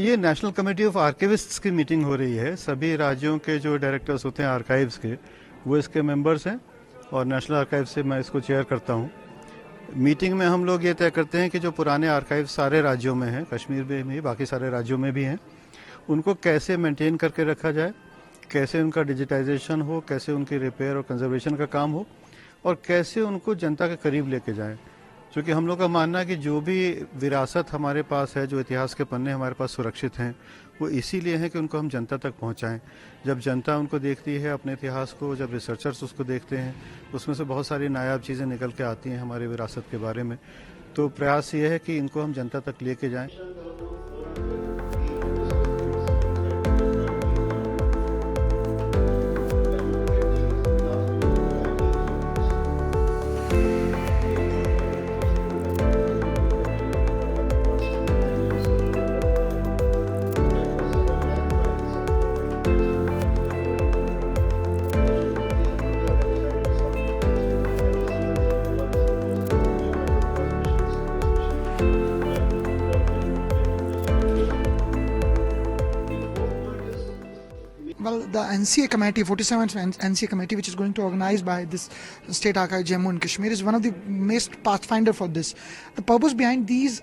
ये national committee of आर्काइविस्ट्स की meeting हो रही है। सभी राज्यों के जो डायरेक्टर्स होते हैं आर्काइव्स के, वो इसके मेंबर्स हैं और नेशनल आर्काइव से मैं इसको चेयर करता हूँ। मीटिंग में हम लोग ये तय करते हैं कि जो पुराने आर्काइव सारे राज्यों में हैं, कश्मीर में भी, बाकी सारे राज्यों में भी हैं, उनको कैसे मेंटेन करके रखा जाए, कैसे उनका डिजिटाइजेशन हो, कैसे उनकी रिपेयर और कंजर्वेशन का काम हो और कैसे उनको जनता के करीब लेके जाएं। क्योंकि हम लोग का मानना है कि जो भी विरासत हमारे पास है, जो इतिहास के पन्ने हमारे पास सुरक्षित हैं, वो इसीलिए हैं कि उनको हम जनता तक पहुंचाएं। जब जनता उनको देखती है अपने इतिहास को, जब रिसर्चर्स उसको देखते हैं, उसमें से बहुत सारी नायाब चीज़ें निकल के आती हैं हमारे विरासत के बारे में। तो प्रयास ये है कि इनको हम जनता तक लेके जाएं। Well, the NCA committee, 47th NCA committee, which is going to organize by this State Archive Jammu and Kashmir, is one of the most pathfinder for this. The purpose behind these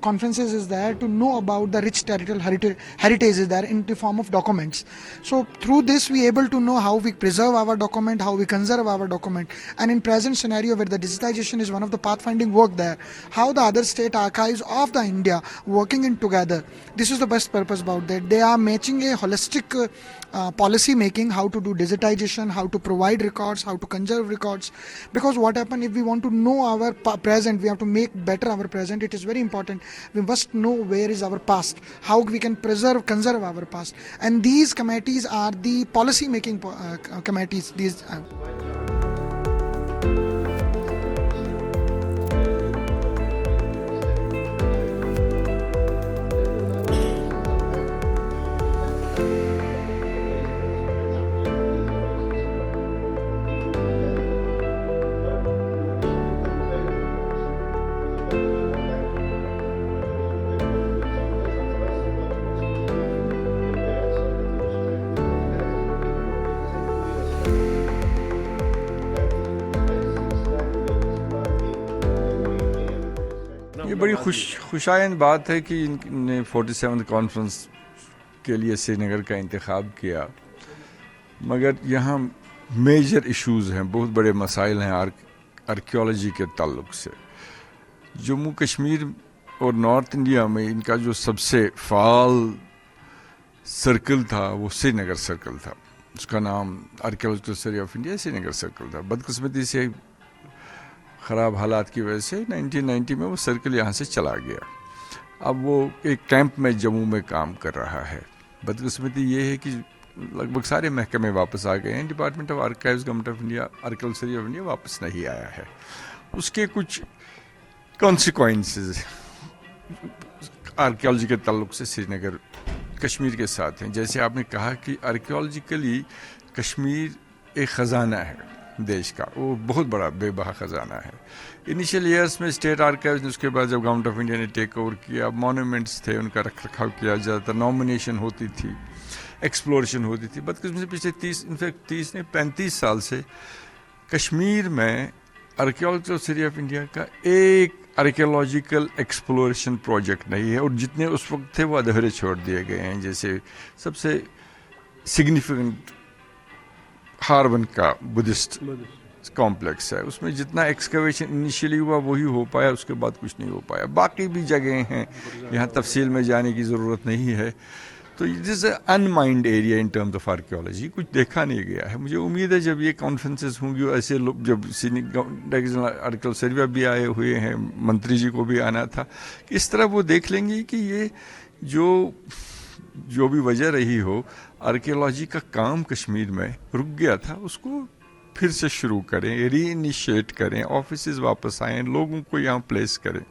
conferences is there to know about the rich territorial heritage is there in the form of documents. So through this we able to know how we preserve our document, how we conserve our document, and in present scenario where the digitization is one of the pathfinding work there, how the other state archives of the India working in together. This is the best purpose about that. They are matching a holistic policy making, how to do digitization, how to provide records, how to conserve records. Because what happen if we want to know our present, we have to make better our present. It is very important. We must know where is our past, how we can conserve our past. And these committees are the policy making committees. These ये बड़ी खुशाइंद बात है कि इनने 47th conference के लिए श्रीनगर का इंतखाब किया, मगर यहाँ मेजर इश्यूज़ हैं, बहुत बड़े मसाइल हैं आर्कियोलॉजी के ताल्लुक से। जम्मू कश्मीर और नॉर्थ इंडिया में इनका जो सबसे फ़ाल सर्कल था वो श्रीनगर सर्कल था। उसका नाम archaeological survey of India Srinagar circle था। बदकिस्मती से ख़राब हालात की वजह से 1990 में वो सर्कल यहाँ से चला गया। अब वो एक कैंप में जम्मू में काम कर रहा है। बदकिस्मती ये है कि लगभग सारे महकमे वापस आ गए हैं। Department of archives government of India, archaeological survey of India वापस नहीं आया है। उसके कुछ कॉन्सिक्वेंसेस आर्कियोलॉजी के ताल्लुक से श्रीनगर कश्मीर के साथ हैं। जैसे आपने कहा कि आर्कियोलॉजिकली कश्मीर एक ख़जाना है देश का, वो बहुत बड़ा बेबहा ख़जाना है। इनिशियल ईयर्स में स्टेट आर्काइव्स ने, उसके बाद जब गवर्नमेंट ऑफ इंडिया ने टेक ओवर किया, मॉन्यूमेंट्स थे, उनका रख रखाव किया जाता, नॉमिनेशन होती थी, एक्सप्लोरेशन होती थी। बदकिस्मती पिछले 35 साल से कश्मीर में आर्कियोलॉजिकल सर्वे ऑफ इंडिया का एक आर्कियोलॉजिकल एक्सप्लोरेशन प्रोजेक्ट नहीं है, और जितने उस वक्त थे वो अधूरे छोड़ दिए गए हैं। जैसे सबसे सिग्निफिकेंट हारवन का बुद्धिस्ट कॉम्प्लेक्स है, उसमें जितना एक्सकवेशन इनिशियली हुआ वही हो पाया, उसके बाद कुछ नहीं हो पाया। बाकी भी जगह हैं, यहाँ तफसील में जाने की ज़रूरत नहीं है। तो it is unmined area in terms of archaeology, कुछ देखा नहीं गया है। मुझे उम्मीद है जब ये कॉन्फ्रेंसेस होंगी, ऐसे लोग, जब रीजनल आर्कियोलॉजिकल सर्वे भी आए हुए हैं, मंत्री जी को भी आना था, इस तरह वो देख लेंगे कि ये जो भी वजह रही हो, आर्कियोलॉजी का काम कश्मीर में रुक गया था, उसको फिर से शुरू करें, री इनिशिएट करें, ऑफिसेज वापस आएँ, लोगों को यहाँ प्लेस करें।